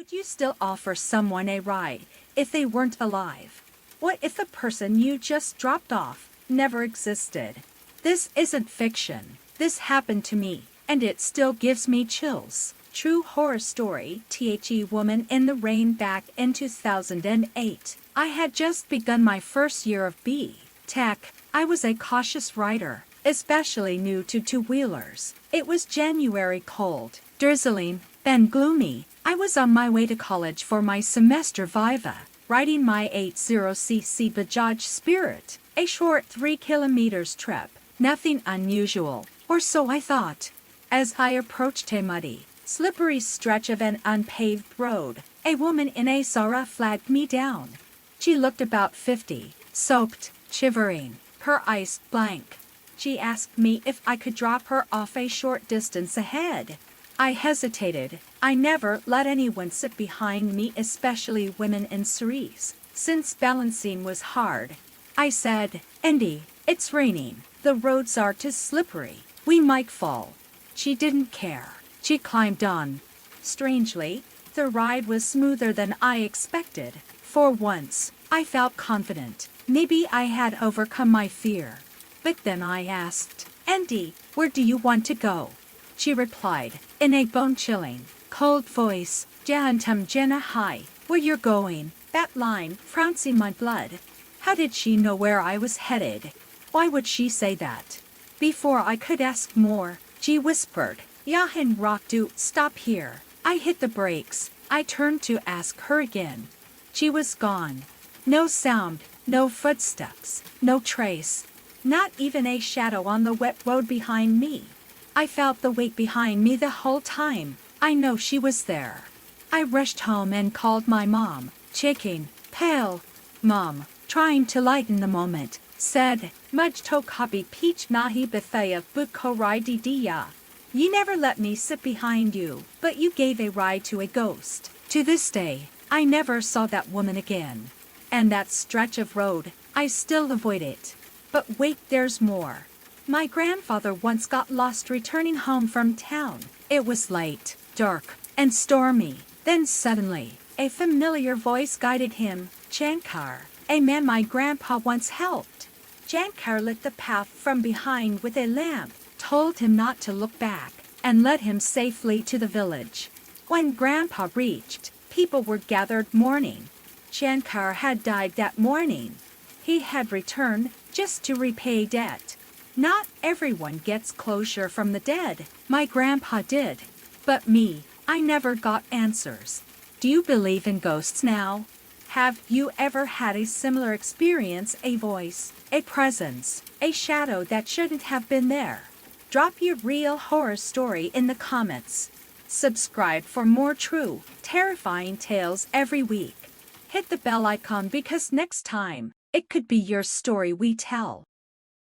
Would you still offer someone a ride if they weren't alive? What if the person you just dropped off never existed? This isn't fiction. This happened to me, and it still gives me chills. True horror story. The woman in the rain. Back in 2008, I had just begun my first year of B.Tech. I was a cautious rider, especially new to two-wheelers. It was January, cold, drizzling, then gloomy. I was on my way to college for my semester Viva, riding my 80cc Bajaj Spirit, a short 3 kilometers trip, nothing unusual, or so I thought. As I approached a muddy, slippery stretch of an unpaved road, a woman in a Zara flagged me down. She looked about 50, soaked, shivering, her eyes blank. She asked me if I could drop her off a short distance ahead. I hesitated. I never let anyone sit behind me, especially women in cerise, since balancing was hard. I said, "Andy, it's raining. The roads are too slippery. We might fall." She didn't care. She climbed on. Strangely, the ride was smoother than I expected. For once, I felt confident. Maybe I had overcome my fear. But then I asked, "Andy, where do you want to go?" She replied, in a bone-chilling, cold voice, "Jantum Jenna High, where you're going." That line frozen my blood. How did she know where I was headed? Why would she say that? Before I could ask more, she whispered, "Yahin Rock, do stop here." I hit the brakes. I turned to ask her again. She was gone. No sound, no footsteps, no trace. Not even a shadow on the wet road behind me. I felt the weight behind me the whole time. I know she was there. I rushed home and called my mom, shaking, pale. Mom, trying to lighten the moment, said, "Mudj to copy peach nahi bethaya buko diya. You never let me sit behind you, but you gave a ride to a ghost." To this day, I never saw that woman again. And that stretch of road, I still avoid it. But wait, there's more. My grandfather once got lost returning home from town. It was late, dark, and stormy. Then suddenly, a familiar voice guided him, Shankar, a man my grandpa once helped. Shankar lit the path from behind with a lamp, told him not to look back, and led him safely to the village. When grandpa reached, people were gathered mourning. Shankar had died that morning. He had returned just to repay debt. Not everyone gets closure from the dead. My grandpa did. But me, I never got answers. Do you believe in ghosts now? Have you ever had a similar experience, a voice, a presence, a shadow that shouldn't have been there? Drop your real horror story in the comments. Subscribe for more true, terrifying tales every week. Hit the bell icon because next time, it could be your story we tell.